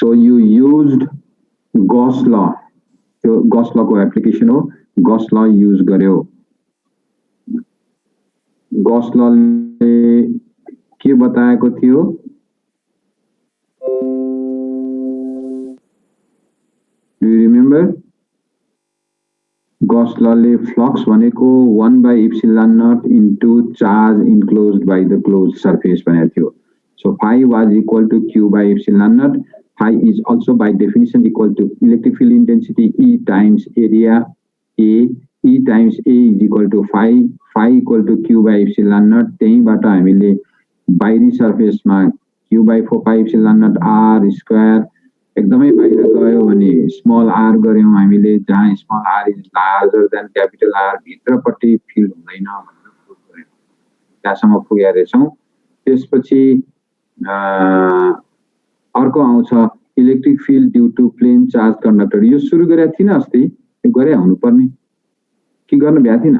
So you used Gauss law. त्यो Gauss law को application हो. Gauss law use गर्यो. Gauss law ले के बताएको थियो? Do you remember? Gauss law ले flux भनेको 1 by epsilon naught into charge enclosed by the closed surface भनेको थियो. So phi was equal to q by epsilon naught. Phi is also by definition equal to electric field intensity E times area A. E times A is equal to phi. Phi equal to q by epsilon naught. त्यहीबाट हामीले बाहिरी सर्फेसमा q by 4 pi epsilon naught r square एकदमै बाहिर गयो भने small r गर्यौं हामीले जहाँ small r is larger than capital R भित्रपट्टि फिल्ड हुँदैन भनेर प्रुभ गर्यौं. त्यहाँसम्म पुगेका रहेछौं. त्यसपछि अर्को आउँछ electric field due to plane charge conductor. यो सुरु गरेका थिइन अस्ति, यो गरे हुनु पर्ने के गर्न भ्या थिइन.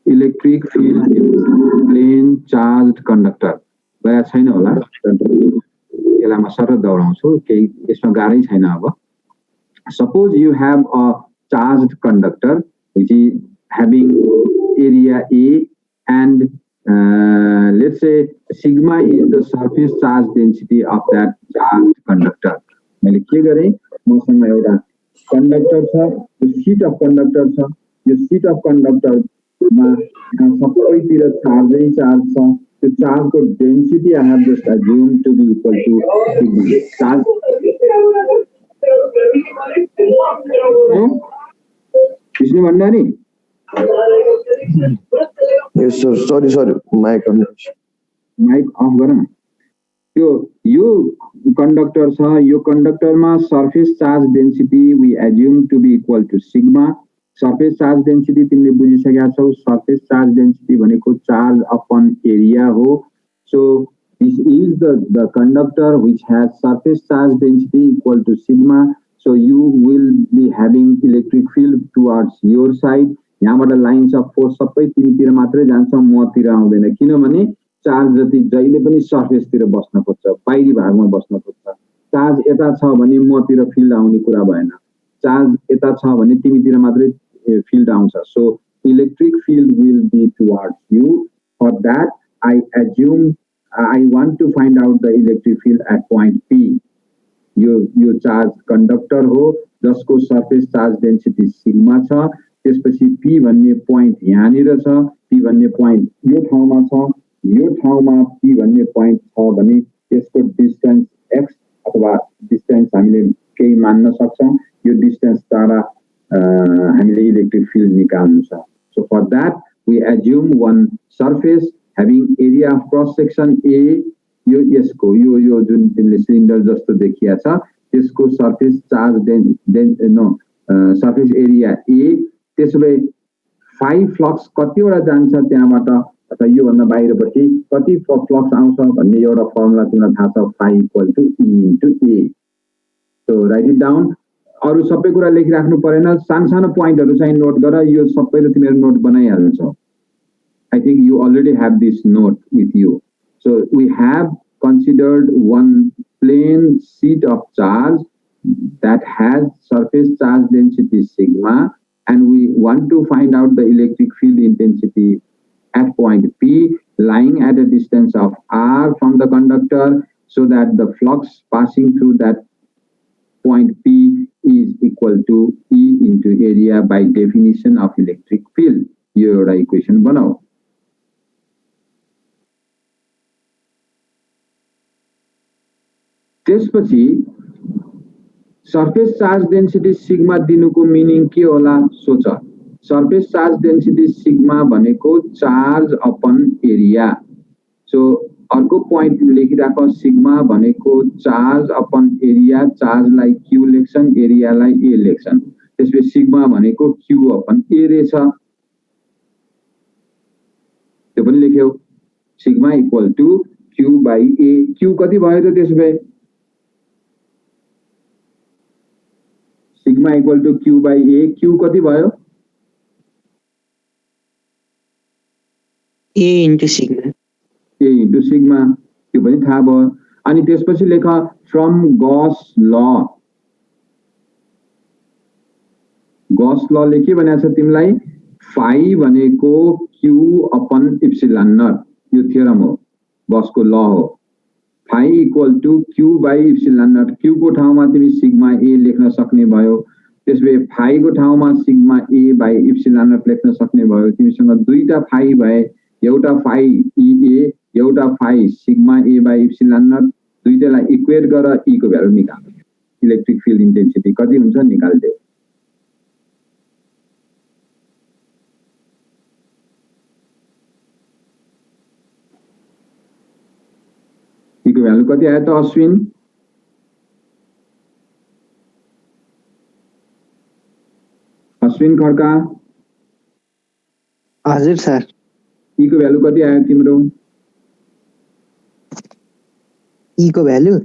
Electric field due to plane charge conductor गया छैन होला. यसलाई म सरल दौडाउँछु, केही यसमा गाह्रै छैन. अब suppose you have a charged conductor which is having area A and let's say sigma is the surface charge density of that charged conductor. मैले के गरे मसँग एउटा कन्डक्टर छ, यो शीट अफ कन्डक्टर छ. यो शीट अफ कन्डक्टरमा सबैतिर चार्जै चार्ज छ. त्यो चार्जको density I have just assumed to be equal to sigma. Charge Vishnu Bhandari. Yes sir, sorry mic off गर न. यो कन्डक्टर छ, यो कन्डक्टरमा surface charge density we assume to be equal to sigma. Surface charge density तिमीले बुझिसकेका छौ. सर्फेस चार्ज डेन्सिटी भनेको चार्ज अपन एरिया हो. So this is the conductor which has surface charge density equal to sigma. So you will be having electric field towards your side. यहाँबाट lines of force सबै तिमीतिर मात्रै जान्छ, मतिर आउँदैन. किनभने charge जति जहिले पनि सर्फेसतिर बस्न खोज्छ, बाहिरी भागमा बस्न खोज्छ. चार्ज यता छ भने मतिर फिल्ड आउने कुरा भएन. चार्ज यता छ भने तिमीतिर मात्रै फिल्ड आउँछ. So electric field will be towards you. For that I assume I want to find out the electric field at point P. यो चार्ज कन्डक्टर हो जसको सर्फेस चार्ज डेन्सिटी सिग्मा छ. त्यसपछि पी भन्ने पोइन्ट यहाँनिर छ, P भन्ने point यो ठाउँमा छ. यो ठाउँमा पी भन्ने पोइन्ट छ भने यसको डिस्टेन्स एक्स अथवा डिस्टेन्स हामीले केही मान्न सक्छौं. यो डिस्टेन्स द्वारा हामीले इलेक्ट्रिक फिल्ड निकाल्नु छ. So for that we assume one surface having area of cross section A. यो यसको यो जुन तिमीले सिलिन्डर जस्तो देखिया छ त्यसको surface charge surface area A. त्यसैले फाइ फ्लक्स कतिवटा जान्छ त्यहाँबाट अथवा यो भन्दा बाहिरपट्टि कति फ्लक्स आउँछ भन्ने एउटा फर्मुला तिमीलाई थाहा छ. Phi equal to E into A. So write it down. अरु सबै कुरा लेखिराख्नु परेन, सानो पोइन्टहरु चाहिँ नोट गर. यो सबै त तिमीहरु note बनाइहाल्छौ. I think you already have this note with you. So we have considered one plane sheet of charge that has surface charge density sigma, and we want to find out the electric field intensity at point P lying at a distance of r from the conductor, so that the flux passing through that point P is equal to E into area by definition of electric field. यो एउटा equation बनाऊ. त्यसपछि surface charge density sigma दिनुको meaning के होला सोच. Surface charge density sigma भनेको charge upon area. So अर्को पोइन्ट लेखिराख. सिग्मा भनेको चार्ज अपन एरिया. चार्जलाई क्यू लेख्छन्, एरियालाई ए लेख्छन्. त्यसपछि सिग्मा भनेको क्यू अपन ए रहेछ. त्यो पनि लेख्यौ. Sigma equal to q by A. Q कति भयो त त्यसो? Sigma equal to q by A. Q कति भयो? A into sigma. A into sigma. त्यो पनि थाहा भयो. अनि त्यसपछि लेख फ्रम गॉस ल ले के भनेको छ तिमीलाई फाइ भनेको क्यू अपन इप्सिलन नट यो थ्योरम हो गॉस को ल हो phi equal to q by epsilon naught q को ठाउँमा तिमी सिग्मा ए लेख्न सक्ने भयो त्यसले फाइ को ठाउँमा sigma A by epsilon naught लेख्न सक्ने भयो तिमीसँग दुईटा फाइ भए एउटा फाइ ए एउटा phi sigma A by epsilon naught दुईटालाई इक्वेट गर ई को भ्यालु निकाल इलेक्ट्रिक फिल्ड इन्टेन्सिटी कति हुन्छ निकाल्देऊ ई को भ्यालु कति आयो त अश्विन खड्का हजुर सर ई को भ्यालु कति आयो तिम्रो ई को भ्यालु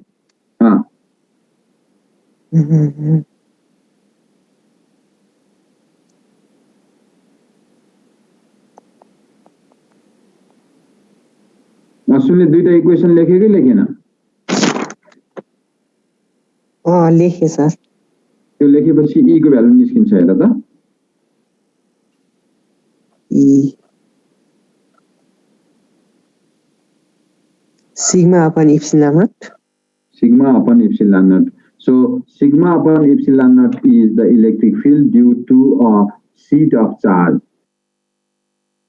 अश्विनले दुईटा इक्वेसन लेख्यो कि लेखेन लेखे सर त्यो लेखेपछि ई को भ्यालु निस्किन्छ हेर त sigma upon epsilon naught so sigma upon epsilon naught is the electric field due to a sheet of charge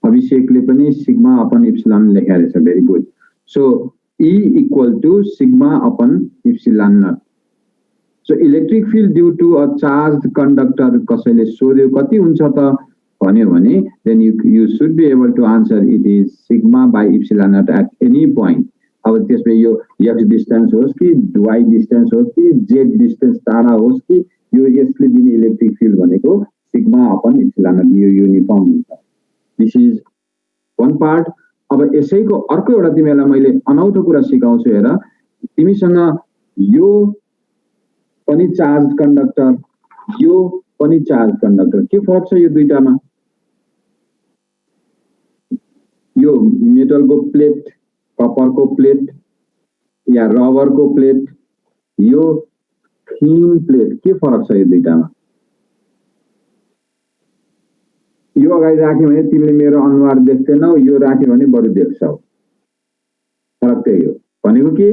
अभिषेकले पनि सिग्मा अपन इप्सिलन लेखेको रहेछ very good so E equal to sigma upon epsilon naught so electric field due to a charged conductor कसैले सोध्यो कति हुन्छ त भन्यो भने then you should be able to answer it is sigma by epsilon naught at any point अब त्यसमा यो x डिस्टेन्स होस् कि y डिस्टेन्स होस् कि z डिस्टेन्स टाढा होस् कि यो यसले दिने इलेक्ट्रिक फिल्ड भनेको सिग्मा अपन इप्सिलन नट यो युनिफर्म हुन्छ दिस इज वन पार्ट अब यसैको अर्को एउटा तिमीलाई मैले अनौठो कुरा सिकाउँछु हेर तिमीसँग यो पनि चार्ज कन्डक्टर यो पनि चार्ज कन्डक्टर के फरक छ यो दुईटामा यो मेटलको प्लेट कपर को प्लेट या रबर को प्लेट यो थिन प्लेट के फरक छ यो दुईटामा यो अगाडि राख्यो भने तिमीले मेरो अनुहार देख्दैनौ यो राख्यो भने बरु देख्छौ फरक त्यही हो भनेको के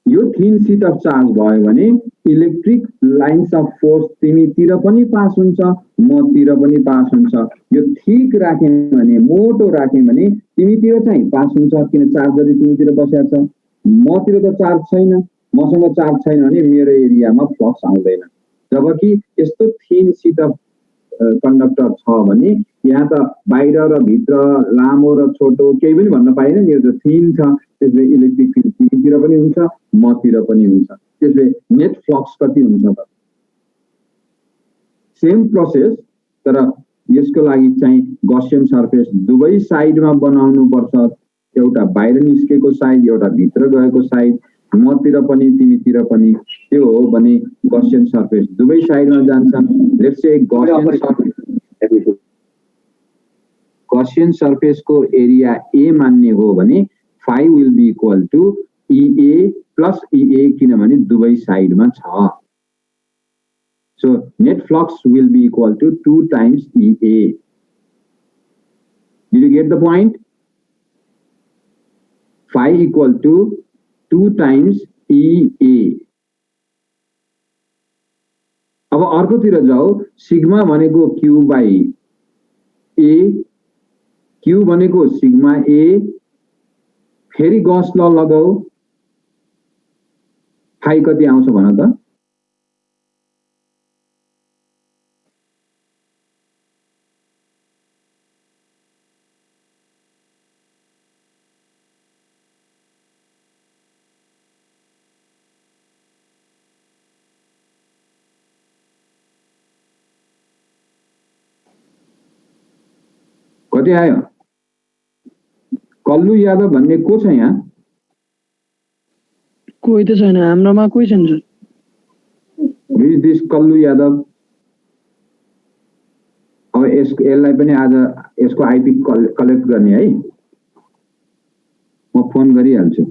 यो थिन शीट अफ चार्ज भयो भने इलेक्ट्रिक लाइन्स अफ फोर्स तिमीतिर पनि पास हुन्छ मतिर पनि पास हुन्छ यो ठीक राख्यो भने मोटो राख्यो भने तिमीतिर चाहिँ पास हुन्छ किन चार्ज जति तिमीतिर बसेको छ मतिर त चार्ज छैन मसँग चार्ज छैन भने मेरो एरियामा फ्लक्स आउँदैन जबकि यस्तो थिन शीट अफ कन्डक्टर छ भने यहाँ त बाहिर र भित्र लामो र छोटो केही पनि भन्न पाइएन नि यो त थिन छ त्यसले इलेक्ट्रिक फिल्ड तिमीतिर पनि हुन्छ मतिर पनि हुन्छ त्यसले नेट फ्लक्स कति हुन्छ त सेम प्रोसेस तर यसको लागि चाहिँ गॉसियन सर्फेस दुवै साइडमा बनाउनु पर्छ एउटा बाहिर निस्केको साइड एउटा भित्र गएको साइड मतिर पनि तिमीतिर पनि त्यो हो भने गॉसियन सर्फेस दुवै साइडमा जान्छन् लेट्स से गॉसियन सर्फेस को एरिया ए मान्ने हो भने phi will be equal to EA plus EA किनभने दुवै साइडमा छ so net flux will be equal to 2 times EA did you get the point phi equal to 2 times EA अब अर्कोतिर जाऊ सिग्मा भनेको Q by A Q भनेको sigma A फेरि गॉस ल लगाऊ फाइ कति आउँछ भन त कति आयो कल्लु यादव भन्ने को छ यहाँ कोही त छैन हाम्रोमा कोही छैन Who is this Kallu Yadav अब यसलाई पनि आज यसको आइपी कलेक्ट गर्ने है म फोन गरिहाल्छु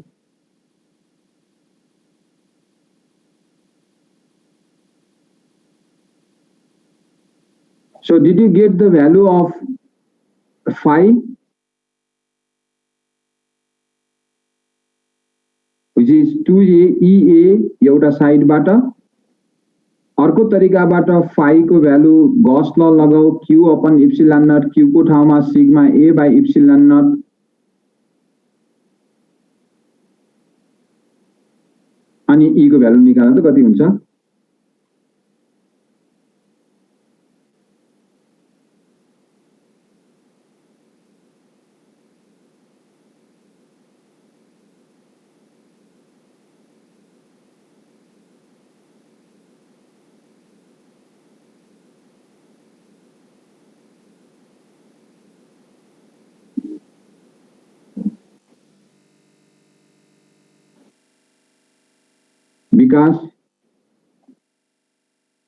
So did you get the value of phi, which is 2a EA एउटा साइडबाट, अर्को तरिकाबाट phi को भ्यालु गॉस ल लगाऊ q upon epsilon naught, q को ठाउँमा sigma a by epsilon naught, अनि e को भ्यालु निकाल्दा त कति हुन्छ?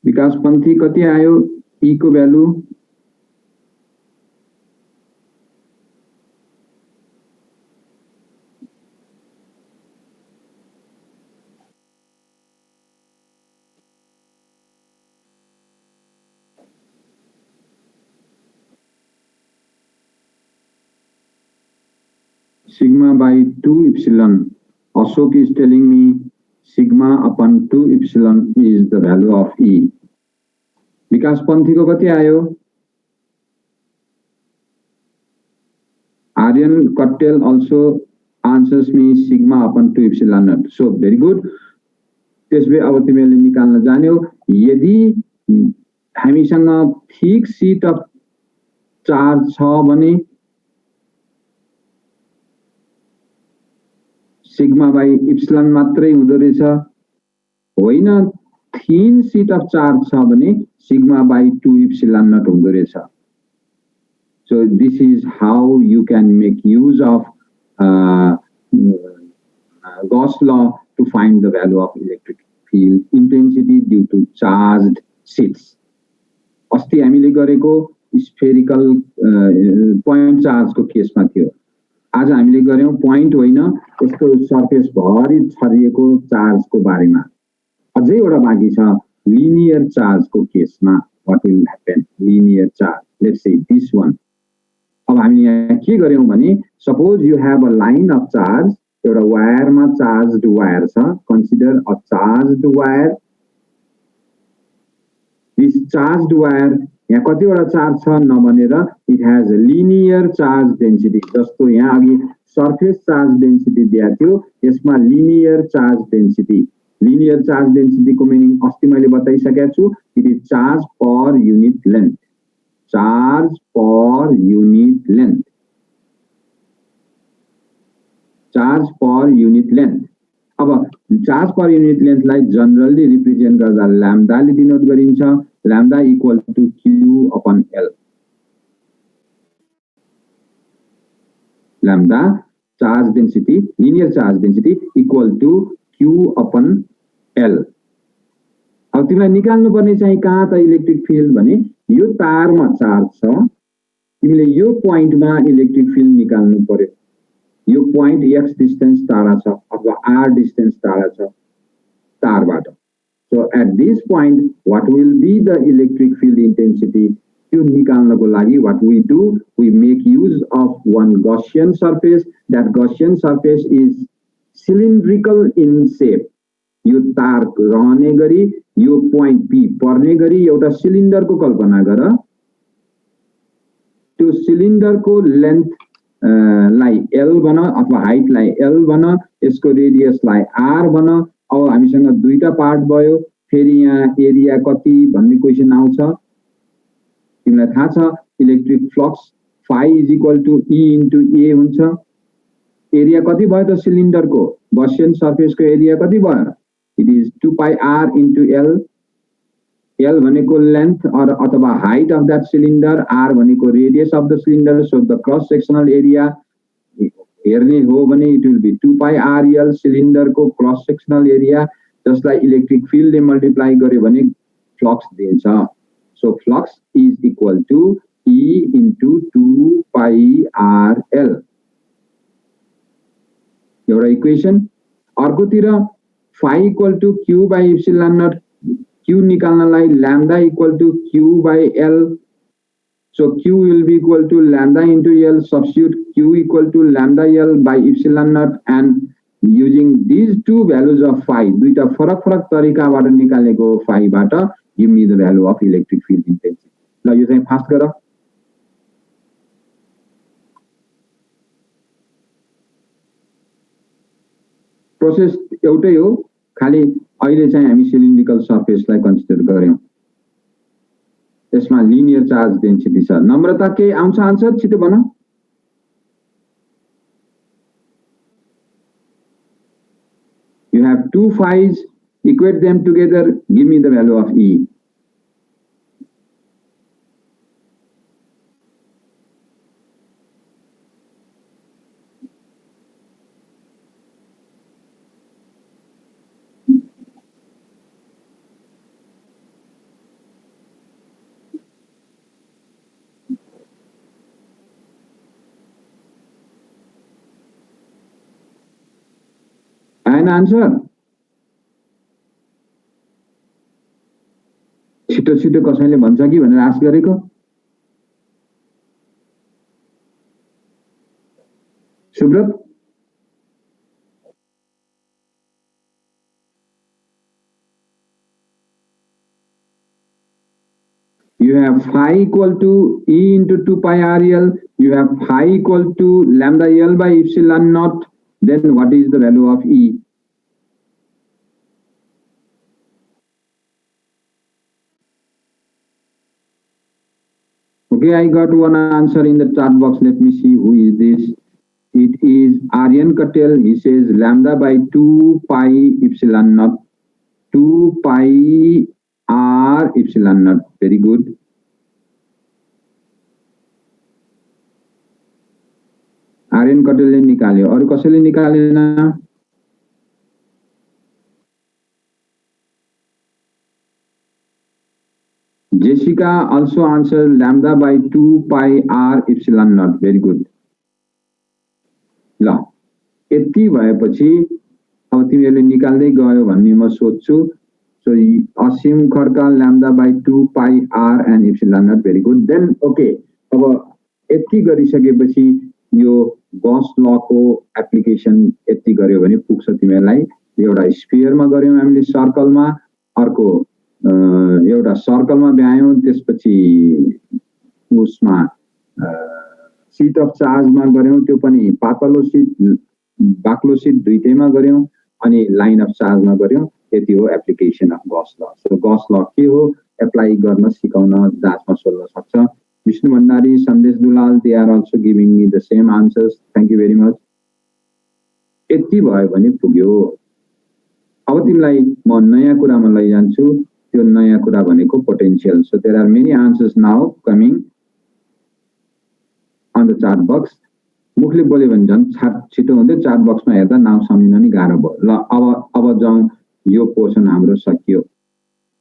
विकास पंथी कति आयो e को value? Sigma by 2 epsilon. Ashok is telling me sigma upon 2 epsilon is the value of E. विकास पंथी को कति आयो? Aryan Kottel also answers me sigma upon 2 epsilon naught. So very good. त्यसले अब तिमीले निकाल्न जान्यौ यदि हामीसँग ठीक सीट अफ चार्ज छ भने सिग्मा बाई इप्सिलन मात्रै हुँदो रहेछ, होइन थिन सीट अफ चार्ज छ भने सिग्मा बाई 2 इप्सिलन नट हुँदो रहेछ. So this is how you can make use of Gauss law to find the value of electric field intensity due to charged sheets. अस्ति हामीले गरेको स्फेरिकल point चार्ज को केसमा थियो, आज हामीले गर्यौं point होइन यसको सरफेस भरि छरिएको चार्ज को बारेमा. अझै एउटा बाँकी छ लिनियर चार्ज को केसमा. what will happen linear charge, let's say this one. अब हामी यहाँ के गर्यौं भने suppose you have a line of charge, एउटा वायरमा चार्ज्ड वायर छ, consider a charged wire. this charged wire यहाँ कतिवटा चार्ज छ नभनेर it has a linear charge density. जस्तो यहाँ अघि surface charge density दिएको थियो, यसमा linear charge density. linear charge density को meaning अस्ति मैले बताइसकेको छु, it is charge per unit length. charge per unit length. charge per unit length. अब charge per unit length लाई जनरली रिप्रेजेन्ट गर्दा लैम्डा ले डिनोट गरिन्छ. Lambda equal to q upon l. Lambda charge density, linear charge density equal to q upon l. अब तिमीलाई निकाल्नु पर्ने चाहिँ कहाँ त इलेक्ट्रिक फिल्ड भने यो तारमा चार्ज छ, तिमीले यो पोइन्टमा इलेक्ट्रिक फिल्ड निकाल्नु पर्यो. यो पोइन्ट x डिस्टेन्स टाढा छ अथवा r डिस्टेन्स टाढा छ तारबाट. So at this point what will be the electric field intensity? त्यो निकाल्नको लागि what we do, we make use of one Gaussian surface. That Gaussian surface is cylindrical in shape. यो तार रहने गरी यो पोइन्ट P पर्ने गरी एउटा सिलिन्डरको कल्पना गर. त्यो सिलिन्डरको लेन्थ लाई L बन अथवा हाइट लाई L बन, यसको रेडियस लाई R बन. अब हामीसँग दुईटा पार्ट भयो, फेरि यहाँ एरिया कति भन्ने क्वेशन आउँछ. तिमीलाई थाहा छ electric flux phi is equal to E into A हुन्छ. एरिया कति भयो त सिलिन्डरको? गॉसियन सर्फेसको एरिया कति भयो? It is 2 pi r into L. L भनेको लेन्थ और अथवा height of that cylinder, R भनेको radius of the cylinder. So the cross sectional area हेर्ने हो भने it will be 2 pi r L cylinder को क्रस सेक्सनल एरिया, जसलाई electric field ले मल्टिप्लाई गर्यो भने फ्लक्स दिन्छ. So flux is equal to E into 2 pi r L. एउटा इक्वेसन. अर्कोतिर phi equal to q by epsilon naught. q निकाल्नलाई lambda equal to q by l So Q will be equal to lambda into L, substitute Q equal to lambda L by epsilon naught, and using these two values of phi, दुईटा फरक तरिकाबाट निकालेको phi बाट give me the value of electric field intensity. ल यो चाहिँ fast गर. Process एउटै हो, खाली अहिले चाहिँ हामी सिलिन्ड्रिकल सर्फेसलाई कन्सिडर गर्यौं. यसमा लिनियर चार्ज डेन्सिटी छ. नम्रता के आउँछ आन्सर? छिटो भन. You have two phi's, equate them together, give me the value of E. An answer. छिटो छिटो कसैले भन्छ कि भनेर आश गरेको. Subrat you have phi equal to E into 2 pi RL, you have phi equal to lambda L by epsilon naught, then what is the value of E? Okay, I got one answer in the chat box. Let me see who is this. It is Aryan Katel. He says lambda by 2 pi epsilon naught. 2 pi R epsilon naught. Very good. Aryan Katel ले निकाल्यो. और कसैले निकालेन? Jessica also answered lambda by 2 pi R epsilon naught. Very good. ल यति भएपछि अब तिमीहरूले निकाल्दै गयो भन्ने म सोच्छु. So Asim Khadka lambda by 2 pi R and epsilon naught. Very good. Then okay. अब यति गरिसकेपछि यो गॉस लॉ को एप्लिकेसन यति गर्यो भने पुग्छ तिमीहरूलाई. एउटा स्फियरमा गर्यौं हामीले सर्कलमा, अर्को एउटा सर्कलमा भ्यायौं, त्यसपछि उसमा सीट अफ चार्जमा गर्यौं, त्यो पनि पातलो सीट बाक्लो सीट दुईटैमा गर्यौं, अनि लाइन अफ चार्जमा गर्यौं. यति हो application of Gauss law. So Gauss law के हो एप्लाई गर्न सिकाउन जाँचमा सोध्न सक्छ. Vishnu Bhandari, Sandesh Dulal, they are also giving me the same answers. Thank you very much. यति भयो भने पुग्यो. अब तिमीलाई म नयाँ कुरामा लैजान्छु. त्यो नयाँ कुरा भनेको potential. So there are many answers now coming on the chat box. मुखले बोल्यो भने झन् छिटो हुँदै चार्ट बक्समा हेर्दा नाम सम्झिन नि गाह्रो भयो. ल अब जाउँ. यो पोर्सन हाम्रो सकियो.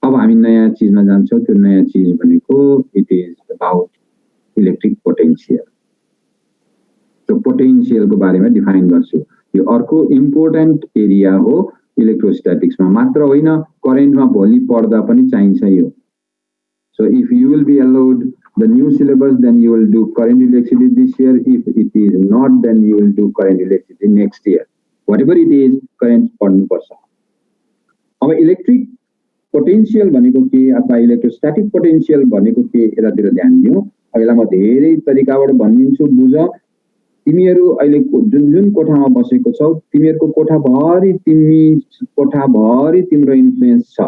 अब हामी नयाँ चीजमा जान्छौँ. त्यो नयाँ चीज भनेको it is about electric potential. So पोटेन्शियलको बारेमा डिफाइन गर्छु. यो अर्को इम्पोर्टेन्ट एरिया हो इलेक्ट्रोस्टैटिक्समा. मात्र होइन, करेन्टमा भोलि पढ्दा पनि चाहिन्छ यो. So if you will be allowed the new syllabus, then you will do current electricity this year. If it is not, then you will do current electricity next year. Whatever it is, current पढ्नु पर्छ. अब electric potential भनेको के अथवा electrostatic potential भनेको के यतातिर ध्यान दियौ. अबलाई म धेरै तरिकाबाट भनिदिन्छु, बुझ. तिमीहरू अहिले जुन जुन कोठामा बसेको छौ, तिमीहरूको कोठाभरि तिम्रो इन्फ्लुएन्स छ.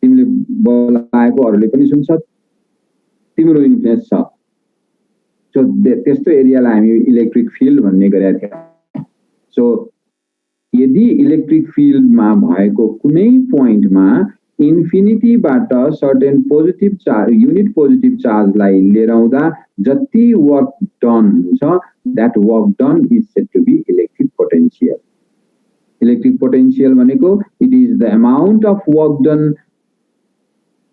तिमीले बोलाएको अरूले पनि सुन्छ, तिम्रो इन्फ्लुएन्स छ. सो त्यस्तो एरियालाई हामी इलेक्ट्रिक फिल्ड भन्ने गरेका थियौं. सो यदि इलेक्ट्रिक फिल्डमा भएको कुनै पोइन्टमा इन्फिनिटीबाट certain positive charge, unit positive चार्जलाई लिएर आउँदा जति वर्क डन हुन्छ, that work done is said to be electric potential. Electric potential भनेको it is the amount of work done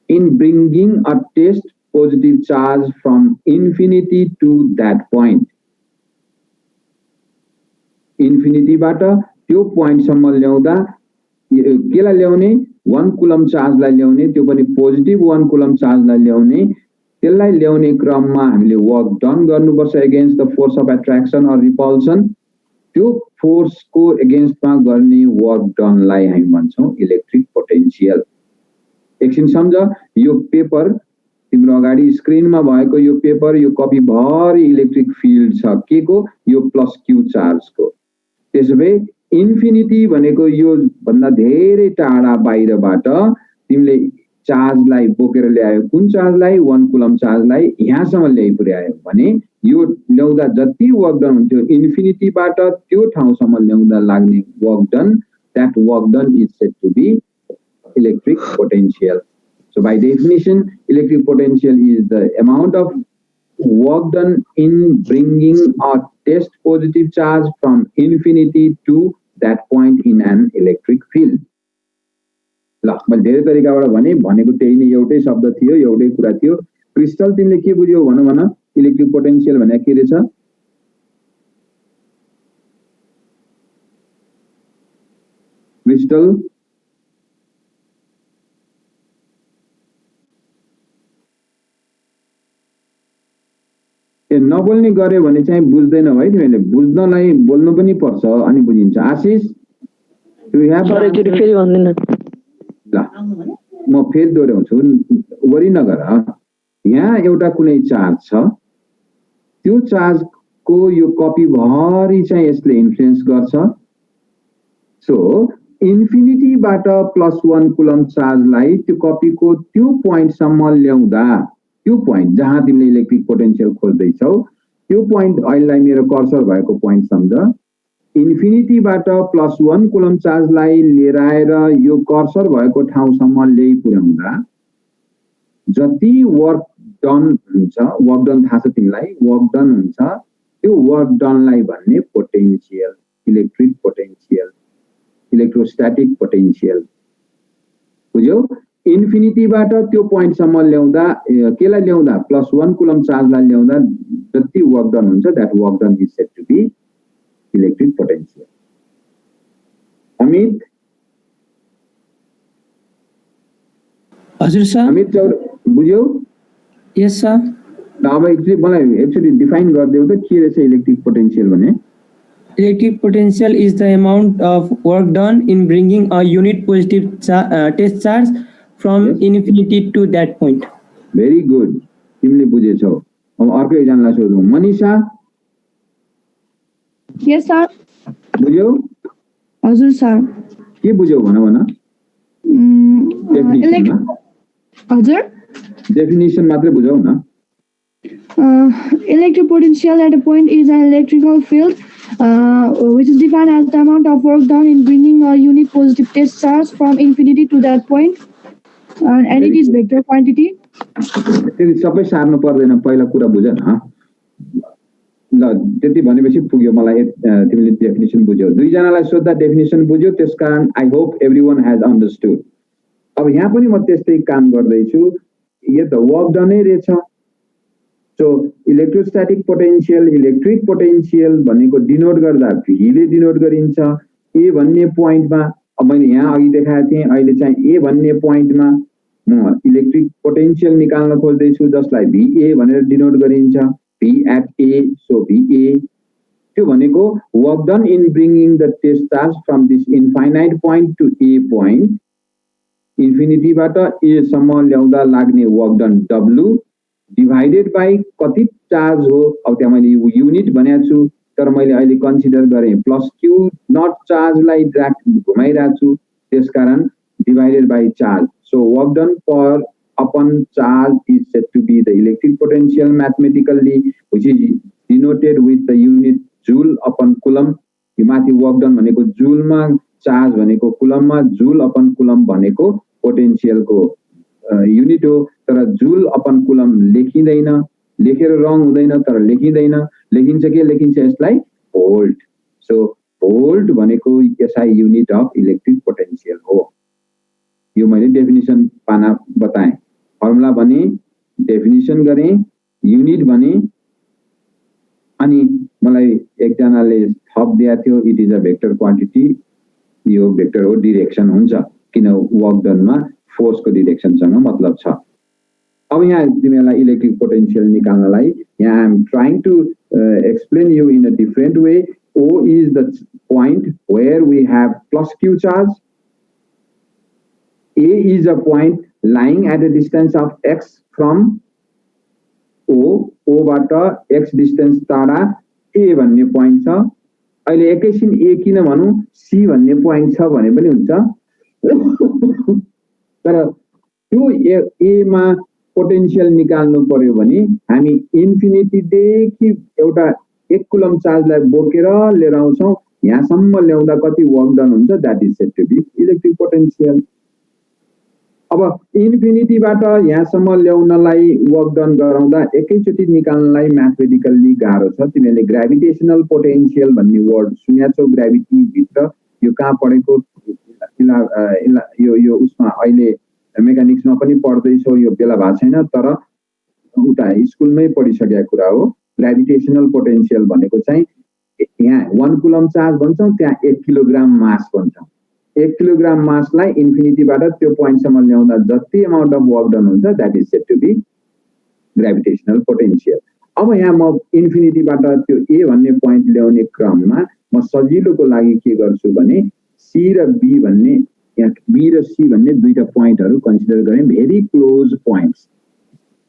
in bringing a test positive charge from infinity to that point. Infinity बाट त्यो point सम्म ल्याउँदा केलाई ल्याउने, 1 coulomb चार्जलाई ल्याउने, त्यो पनि positive 1 coulomb चार्जलाई ल्याउने. त्यसलाई ल्याउने क्रममा हामीले वर्क डन गर्नुपर्छ against the force of attraction or repulsion. त्यो फोर्सको एगेन्स्टमा गर्ने वर्क डनलाई हामी भन्छौँ इलेक्ट्रिक पोटेन्शियल। एकछिन सम्झ, यो पेपर तिम्रो अगाडि स्क्रिनमा भएको यो पेपर, यो कपी भरि इलेक्ट्रिक फिल्ड छ के को? यो प्लस क्यू चार्जको। त्यसोभए इन्फिनिटी भनेको यो भन्दा धेरै टाढा बाहिरबाट तिमीले चार्जलाई बोकेर ल्यायो। कुन चार्जलाई? 1 कुलम चार्जलाई यहाँसम्म ल्याइ पुर्यायो भने यो ल्याउँदा जति वर्क डन हुन्थ्यो इन्फिनिटीबाट त्यो ठाउँसम्म ल्याउँदा लाग्ने work done, that work done is said to be electric potential. So by definition, electric potential is the amount of work done in bringing a test positive charge from infinity to that point in an electric field. ल मैले धेरै तरिकाबाट भनेको त्यही नै, एउटै शब्द थियो, एउटै कुरा थियो। क्रिस्टल तिमीले के बुझ्यौ भन? इलेक्ट्रिक पोटेन्शियल भने के रहेछ? क्रिस्टल नबोल्ने गरे भने चाहिँ बुझ्दैन है तिमीले। बुझ्नलाई बोल्नु पनि पर्छ अनि बुझिन्छ। आशिष ल म फेरि दोहोऱ्याउँछु, वरि नगर। यहाँ एउटा कुनै चार्ज छ, त्यो चार्जको यो कपी भरि चाहिँ यसले इन्फ्लुएन्स गर्छ। सो इन्फिनिटीबाट +1 कुलम चार्जलाई त्यो कपीको त्यो पोइन्टसम्म ल्याउँदा, त्यो पोइन्ट जहाँ तिमीले इलेक्ट्रिक पोटेन्शियल खोज्दैछौ त्यो पोइन्ट अहिले मेरो कर्सर भएको पोइन्ट सम्झ। इन्फिनिटीबाट +1 कुलम चार्जलाई लिएर आएर यो कर्सर भएको ठाउँसम्म ल्याइ पुर्याउँदा जति वर्क डन हुन्छ, वर्क डन थाहा छ तिमीलाई, वर्क डन हुन्छ, त्यो वर्क डनलाई भन्ने potential, electric potential, electrostatic potential. बुझ्यौ? इन्फिनिटीबाट त्यो पोइन्टसम्म ल्याउँदा केलाई ल्याउँदा? +1 कुलम चार्जलाई ल्याउँदा जति वर्क डन हुन्छ that work done is said to be electric potential. Amit? हजुर सर। अमित बुझ्यौ? Yes sir. अब एक्चुअली डिफाइन गरिदेऊ त के रहेछ इलेक्ट्रिक पोटेन्शियल भने? Electric potential is the amount of work done in bringing a unit positive test charge from infinity to that point. Very good. तिमीले बुझेछौ। अब अर्को एकजनालाई सोधौँ। मनीषा? Yes sir. बुझ्यौ? हजुर सर। के बुझ्यौ भन? हजुर? डेफिनेसन मात्रै बुझौ न। Electric potential at a point is an electrical field which is defined as the amount of work done in bringing a unit positive test charge from infinity to that point, and it is vector quantity. त्यसले सबै सार्नु पर्दैन, पहिला कुरा बुझ न। ल त्यति भनेपछि पुग्यो मलाई। तिमीले डेफिनेसन बुझ्यौ, दुईजनालाई सोध्दा डेफिनेसन बुझ्यौ, त्यसकारण I hope everyone has understood. अब यहाँ पनि म त्यस्तै काम गर्दैछु, यो त वर्क डनै रहेछ। So electrostatic potential, electric potential भनेको डिनोट गर्दा V ले डिनोट गरिन्छ। ए भन्ने पोइन्टमा, अब मैले यहाँ अघि देखाएको थिएँ, अहिले चाहिँ ए भन्ने पोइन्टमा म इलेक्ट्रिक पोटेन्शियल निकाल्न खोज्दैछु जसलाई VA भनेर डिनोट गरिन्छ, V at A, so VA। त्यो भनेको work done in bringing the test charge from this infinite point to A point, इन्फिनिटीबाट ए सम्म ल्याउँदा लाग्ने work done W divided by कति चार्ज हो। अब त्यहाँ मैले युनिट भनेको छु, तर मैले अहिले कन्सिडर गरेँ +Q नट चार्जलाई घुमाइरहेको छु, त्यसकारण divided by charge. So work done per upon charge is said to be the electric potential mathematically which is denoted with the unit joule upon coulomb. यो माथि वर्क डन भनेको जूलमा, charge भनेको कुलममा, joule upon coulomb भनेको पोटेन्शियलको unit हो। तर joule upon coulomb लेखिँदैन, लेखेर रङ हुँदैन, तर लेखिँदैन। लेखिन्छ के लेखिन्छ यसलाई? भोल्ट। सो भोल्ट भनेको SI unit of electric potential हो। यो मैले डेफिनेसन पाना बताएँ, फर्मुला भने, डेफिनेसन गरेँ, युनिट भने, अनि मलाई एकजनाले थप दिएको थियो it is a vector quantity. यो भेक्टर हो, डिरेक्सन हुन्छ, किन वर्क डनमा फोर्सको डिरेक्सनसँग मतलब छ। अब यहाँ तिमीलाई इलेक्ट्रिक पोटेन्शियल निकाल्नलाई यहाँ I am trying to explain you in a different way. O is the point where we have plus Q charge. A is a point lying at a distance of x from O. O बाट x distance टाढा A भन्ने point छ. अहिले एकैछिन A किन भनौं C भन्ने point छ भने पनि हुन्छ. तर त्यो A मा पोटेन्शियल निकाल्नु पर्यो भने हामी इन्फिनिटी देखि एउटा 1 कुलम चार्जलाई बोकेर लिएर आउँछौं. यहाँसम्म ल्याउँदा कति वर्क डन हुन्छ that is said to be electric potential. अब इन्फिनिटीबाट यहाँसम्म ल्याउनलाई वर्क डन गराउँदा एकैचोटी निकाल्नलाई म्याथमेटिकल्ली गाह्रो छ. तिमीले ग्रेभिटेशनल पोटेन्शियल भन्ने वर्ड सुनेका छौ. ग्रेभिटी भित्र यो कहाँ पढेको यो उसमा अहिले मेकानिक्समा पनि पढ्दैछौ. यो बेला भएको छैन तर उता स्कुलमै पढिसकेको कुरा हो. ग्रेभिटेशनल पोटेन्शियल भनेको चाहिँ यहाँ 1 कुलम चार्ज भन्छौं त्यहाँ 1 किलोग्राम मास भन्छौं. 1 किलोग्राम मासलाई इन्फिनिटीबाट त्यो पोइन्टसम्म ल्याउँदा जति अमाउन्ट अफ वर्क डन हुन्छ that is said to be gravitational potential. अब यहाँ म इन्फिनिटीबाट त्यो ए भन्ने पोइन्ट ल्याउने क्रममा म सजिलोको लागि के गर्छु भने सी र बी भन्ने यहाँ बी र सी भन्ने दुईटा पोइन्टहरु कन्सिडर गरे. Very close points.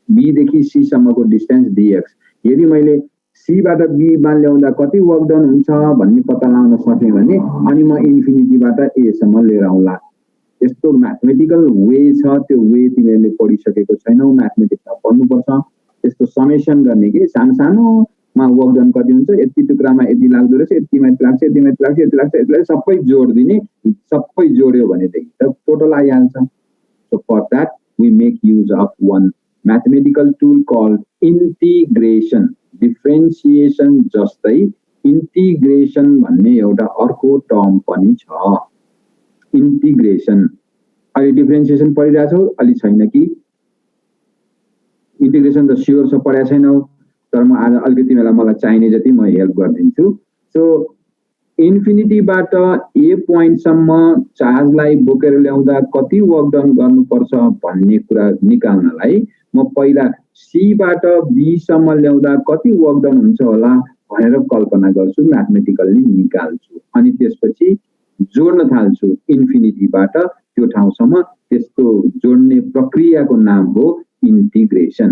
बी देखि सी सम्मको डिस्टेन्स dx. यदि मैले सी बाट बी मा ल्याउँदा कति वर्क डन हुन्छ भन्ने पत्ता लगाउन सके भने अनि म इन्फिनिटीबाट ए सम्म लिएर आउँला. यस्तो म्याथमेटिकल वे छ. त्यो वे तिमीले पढिसकेको छैनौ. म्याथमेटिक्समा पढ्नुपर्छ. त्यस्तो समेसन गर्ने के सानो सानोमा वर्क डन कति हुन्छ यति टुक्रामा यति लाग्दो रहेछ यतिमा यति लाग्छ यतिमा यति लाग्छ यति लाग्छ यसलाई सबै जोड दिने. सबै जोड्यो भनेदेखि त टोटल आइहाल्छ. So for that we make use of one mathematical tool called integration. Differentiation जस्तै integration भन्ने एउटा अर्को टर्म पनि छ. integration अहिले डिफरेन्सिएसन पढिरहेको छौ अलि छैन कि integration त स्योर छ पढाएको छैनौ तर म आज अलिकति मलाई चाहिने जति म हेल्प गरिदिन्छु. सो इन्फिनिटीबाट ए पोइन्ट सम्म चार्जलाई बोकेर ल्याउँदा कति वर्क डन गर्नुपर्छ भन्ने कुरा निकाल्नलाई म पहिला सी बाट बी सम्म ल्याउँदा कति वर्क डन हुन्छ होला भनेर कल्पना गर्छु. म्याथमेटिकल्ली निकाल्छु अनि त्यसपछि जोड्न थाल्छु इन्फिनिटीबाट त्यो ठाउँसम्म. त्यसको जोड्ने प्रक्रियाको नाम हो इन्टिग्रेसन.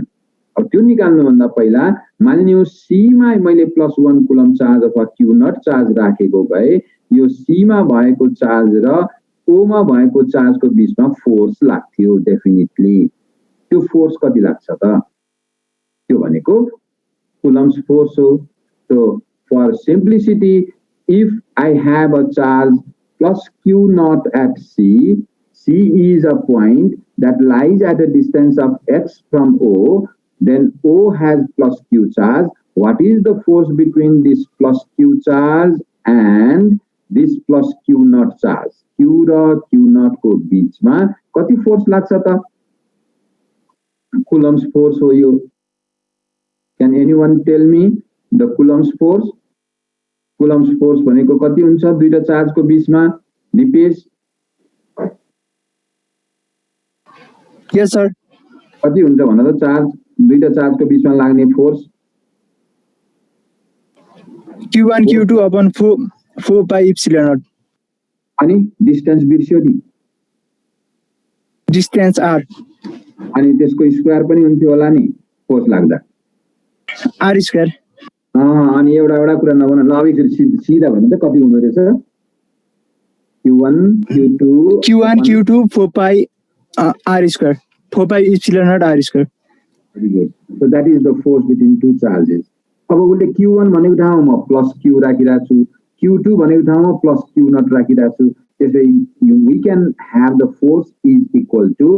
अब त्यो निकाल्नु भन्दा पहिला मानिलियौ सी मा मैले +1 कुलम चार्ज अथवा क्यू नट चार्ज राखेको भए यो सी मा भएको चार्ज र ओ मा भएको चार्जको बीचमा फोर्स लाग्थ्यो डेफिनेटली. त्यो फोर्स कति लाग्छ त त्यो भनेको कुलम्स फोर्स हो. So for simplicity if I have a charge plus q naught at C. C is a point that lies at a distance of x from O. Then O has plus Q charge. What is the force between this plus Q charge and this plus Q naught charge? Q र Q naught को बीचमा कति force लाग्छ त? Coulomb's force हो यो. Can anyone tell me the Coulomb's force? Coulomb's force भनेको कति हुन्छ दुईटा चार्जको बीचमा? Dipesh Yes sir. कति हुन्छ भन त चार्ज दुईटा चार्जको बीचमा लाग्ने force? Q1 Q2 upon 4 pi epsilon naught. अनि डिस्टेन्स बिर्स्यो नि. Distance r. अनि त्यसको स्क्वायर पनि हुन्थ्यो होला नि फोर्स लाग्दा. r square. अनि एउटा कुरा नभन ल अब सिधा भन्नु त कति हुँदो रहेछ? Q1 Q2 4 pi r square. 4 pi epsilon naught r square. Very good. So that is the force between two charges. अब उसले Q1 भनेको ठाउँमा प्लस Q राखिरहेको छु. Q2 भनेको ठाउँमा प्लस Q नट राखिरहेको छु. त्यसैले we can have the force is equal to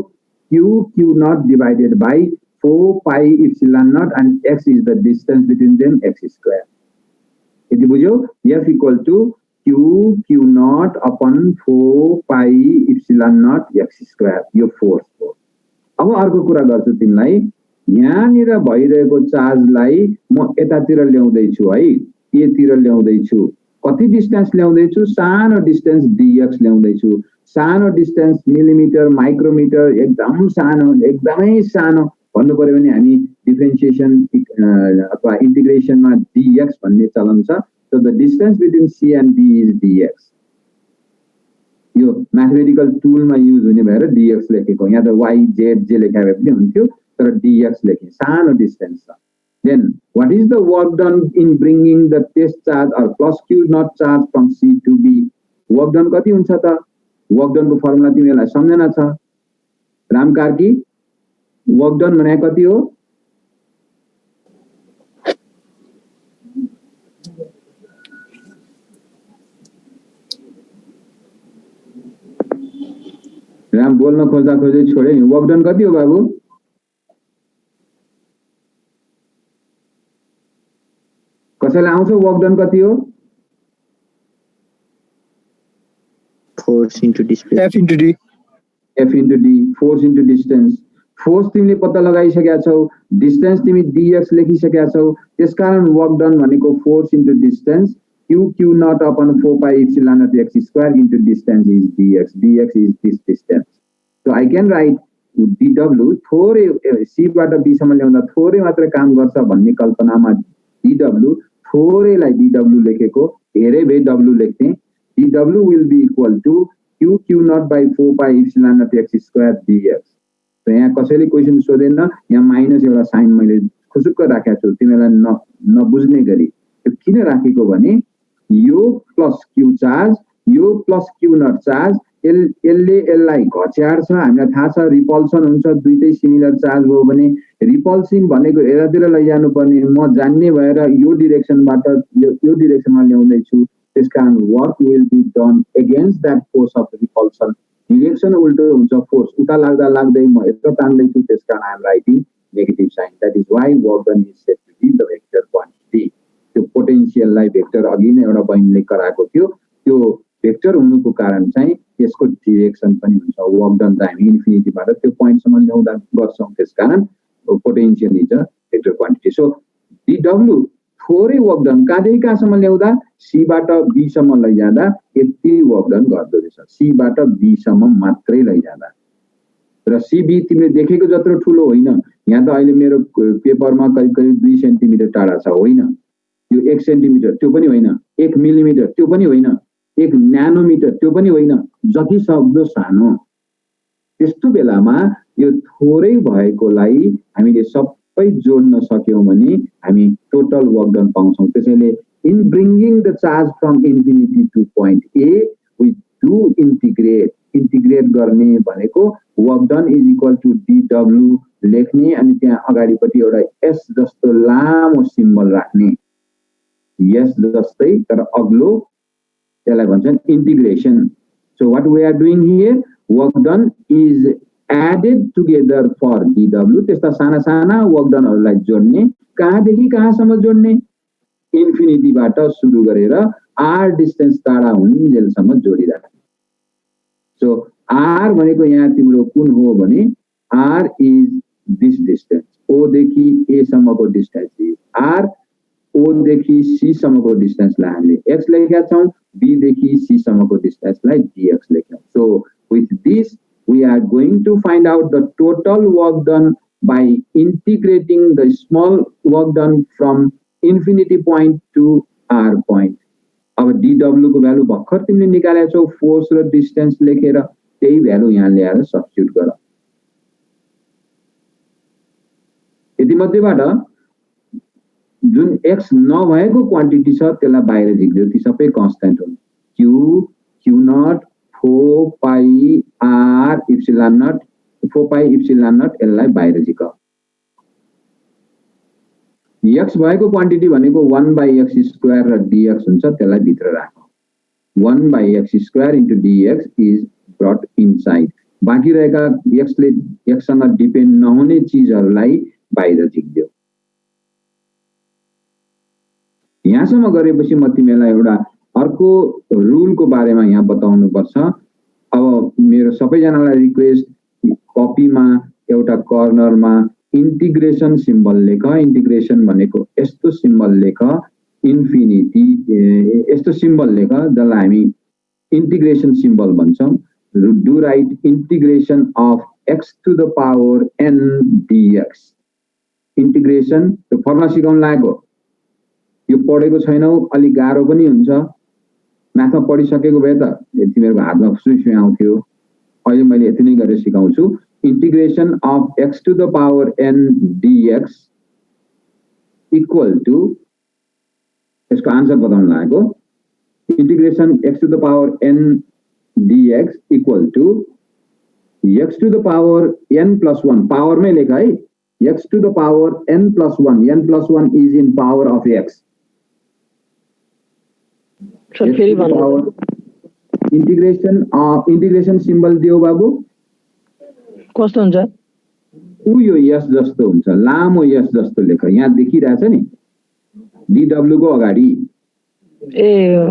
Q naught divided by 4 pi epsilon naught and x is the distance between them x square. यदि बुझ्यौ? F equal to Q naught upon 4 pi epsilon naught x square. यो force हो. अब अर्को कुरा गर्छु तिमीलाई. यहाँनिर भइरहेको चार्जलाई म यतातिर ल्याउँदै छु है. एतिर ल्याउँदै छु. कति डिस्टेन्स ल्याउँदै छु? सानो डिस्टेन्स dx ल्याउँदै छु. सानो डिस्टेन्स मिलिमिटर माइक्रोमिटर एकदम सानो एकदमै सानो भन्नु पर्यो भने हामी डिफरेन्सिएसन अथवा इन्टिग्रेसनमा dx भन्ने चलन छ so the distance between c and b is dx यो म्याथमेटिकल टुलमा युज हुने भएर dx लेखेको यहाँ त y z जे लेखा भए पनि हुन्थ्यो तर dx लेखे सानो डिस्टेन्स छ then what is the work done in bringing the test charge or plus q naught charge from c to b work done कति हुन्छ त work done को फर्मुला तिमीलाई सम्झना छ राम कार्की वर्क डन भने कति हो राम बोल्न खोज्दा खोज्दै छोडे नि वर्क डन कति हो बाबु कसैलाई आउँछ वर्क डन कति हो force into displace F into D. F into D force into distance force तिमीले पत्ता लगाइसकेका छौ डिस्टेन्स तिमी dx लेखिसकेका छौ त्यसकारण वर्क डन भनेको force into distance q naught upon 4 pi epsilon naught x square into distance is dx is this distance so I can write dw थोरै c बाट b सम्म ल्याउँदा थोरै मात्र काम गर्छ भन्ने कल्पनामा dw थोरैलाई dw लेखेको धेरै भए w लेख्ने dw will be equal to q naught by 4 pi epsilon naught x square dx तो यहाँ कसैले क्वेशन सोधेन यहाँ माइनस एउटा साइन मैले खुसुक्क राखेको छु तिमीलाई नबुझ्ने गरी त्यो किन राखेको भने यो प्लस q चार्ज यो प्लस q नट चार्ज यसले यसलाई घच्यार्छ हामीलाई थाहा छ रिपल्सन हुन्छ दुईटै सिमिलर चार्ज हो भने रिपल्सिङ भनेको यतातिर लैजानु पर्ने म जान्ने भएर यो डिरेक्सनबाट यो डिरेक्सनमा ल्याउँदै छु त्यसकारण work will be done against that force of repulsion direction उल्टो हुन्छ फोर्स उता लाग्दा लाग्दै म यता तान्दै छु त्यसकारण I am writing negative sign that is why work done is said to be the vector quantity त्यो पोटेन्शियललाई भेक्टर अघि नै एउटा बहिनीले गराएको थियो त्यो भेक्टर हुनुको कारण चाहिँ यसको डिरेक्सन पनि हुन्छ वर्क डन त हामी इन्फिनिटीबाट त्यो पोइन्टसम्म ल्याउँदा गर्छौँ त्यसकारण potential is a vector quantity so dw थोरै वर्क डन कहाँदेखि कहाँसम्म ल्याउँदा सी बाट बी सम्म लैजाँदा यति वर्क डन गर्दो रहेछ सी बाट बी सम्म मात्रै लैजाँदा र सी बी तिमीले देखेको जत्रो ठुलो होइन यहाँ त अहिले मेरो पेपरमा करिब करिब 2 सेन्टिमिटर टाढा छ होइन यो 1 सेन्टिमिटर त्यो पनि होइन 1 मिलिमिटर त्यो पनि होइन 1 न्यानोमिटर त्यो पनि होइन जति सक्दो सानो त्यस्तो बेलामा यो थोरै भएकोलाई हामीले सबै जोड्न सक्यौं भने हामी टोटल वर्क डन पाउँछौं त्यसैले in bringing the charge from infinity to point A we do integrate गर्ने भनेको work done is equal to dw लेख्ने अनि त्यहाँ अगाडिपट्टि एउटा s जस्तो लामो सिम्बल राख्ने s जस्तै तर अग्लो त्यसलाई भन्छन् integration so what we are doing here work done is added together for dw त्यस्ता साना साना वर्क डनहरुलाई जोड्ने कहाँदेखि कहाँसम्म जोड्ने इन्फिनिटीबाट सुरु गरेर r डिस्टेन्स टाढा हुन्जेलसम्म जोडिराख्ने सो r भनेको यहाँ तिम्रो कुन हो भने r is this distance o देखि a सम्मको डिस्टेन्स r o देखि c सम्मको डिस्टेन्सलाई हामीले x लेखेका छौं b देखि c सम्मको डिस्टेन्सलाई dx लेख्यौं so with this we are going to find out the total work done by integrating the small work done from infinity point to r point. अब dw को भ्यालु भर्खर तिमीले निकालेको छौ फोर्स र डिस्टेन्स लेखेर त्यही भ्यालु यहाँ ल्याएर सब्स्टिट्युट गर यति मध्येबाट जुन x नभएको क्वान्टिटी छ त्यसलाई बाहिर झिक्दियो ती सबै कन्स्ट्यान्ट हुन् q not 4 pi r epsilon naught 4 pi epsilon naught यसलाई बाहिर झिक x भएको क्वान्टिटी भनेको 1 by x square र dx हुन्छ त्यसलाई भित्र राख 1 by x square into dx is brought inside बाँकी रहेका x ले x सँग डिपेन्ड नहुने चीजहरुलाई बाहिर झिक्दियो यहाँसम्म गरेपछि म तिमीलाई एउटा अर्को रुल को बारेमा यहाँ बताउनु पर्छ अब मेरो सबैजनालाई रिक्वेस्ट कपीमा एउटा कर्नरमा इन्टिग्रेसन सिम्बल लेख इन्टिग्रेसन भनेको यस्तो सिम्बल लेख इन्फिनिटी यस्तो सिम्बल लेख जसलाई हामी इन्टिग्रेसन सिम्बल भन्छौं do write integration of x to the power n dx. Integration त्यो फर्मुला सिकाउन लागेको यो पढेको छैनौ अलि गाह्रो पनि हुन्छ म्याथमा पढिसकेको भए त तिमीहरुको हातमा सुई आउँथ्यो अहिले मैले यति नै गरेर सिकाउँछु integration of x to the power n dx equal to यसको आन्सर बताउन लागेको integration x to the power n dx equal to x to the power n plus 1 power में लेखा है x to the power n plus 1 is in power of x. Sir फेरि भन्नु integration symbol दियो बाबु कस्तो हुन्छ उ यो यस जस्तो हुन्छ लामो यस जस्तो लेख यहाँ देखिरहेछ नि dw को अगाडि ए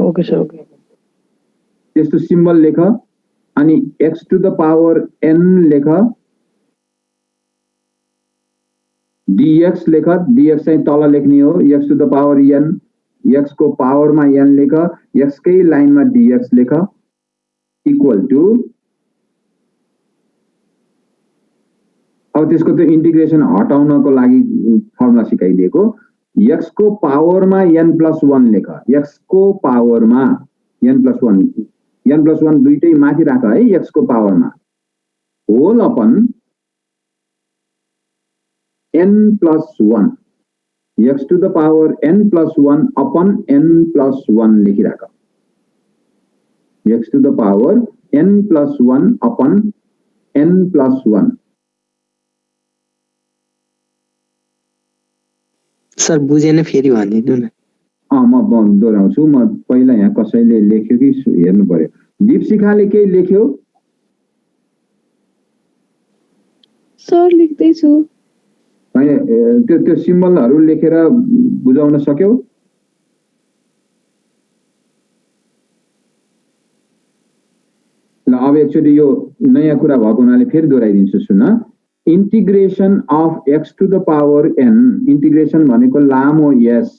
ओके सर ओके त्यस्तो सिम्बल लेख अनि x to the power n लेख dx लेख dx चाहिँ तल लेख्ने हो x to the power n x को पावर मा n लेख x कै लाइन मा dx लेख इक्वल टु अब त्यसको त्यो इंटीग्रेशन हटाउनको लागि फर्मुला सिकाइदिएको x को पावर मा n plus 1 लेख x को पावर मा n plus 1 दुईटै माथि राख है x को पावर मा whole upon n plus 1 x to the power n plus 1 upon n plus 1 लेखिराख x to the power n plus 1 upon n plus 1 sir बुझेन फेरि भनिदिनु न म दोहोऱ्याउँछु म पहिला यहाँ कसैले लेख्यो कि हेर्नु पर्यो दीपशिखाले केही लेख्यो सर लेख्दैछु त्यो सिम्बलहरु लेखेर बुझाउन सक्यौ ल अब एकचोटी यो नयाँ कुरा भएको हुनाले फेरि दोहोऱ्याइदिन्छु सुन integration of x to the power n integration भनेको लामो s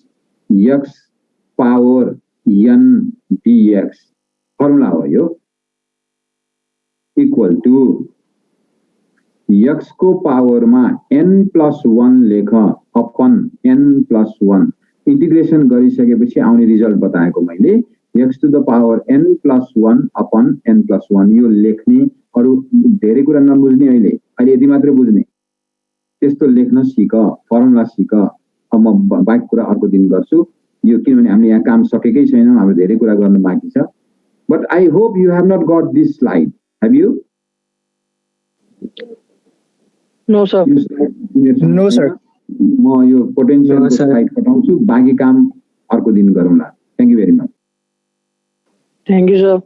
x power n dx formula हो यो इक्वल टु x को पावर मा n plus 1 लेख अपन n plus 1 इंटीग्रेशन गरिसकेपछि आउने रिजल्ट बताएको मैले x to the power n plus 1 upon n plus 1 यो लेख्ने अरु धेरै कुरा नबुझ्ने अहिले यति मात्र बुझ्ने त्यस्तो लेख्न सिक फर्मुला सिक अब म बाइक कुरा अर्को दिन गर्छु यो किनभने हामीले यहाँ काम सकेकै छैन अब धेरै कुरा गर्न बाँकी छ but I hope you have not got this slide have you no sir no sir म यो पोटेन्शियल स्लाइड पठाउँछु बाँकी काम अर्को दिन गरौँला thank you very much thank you sir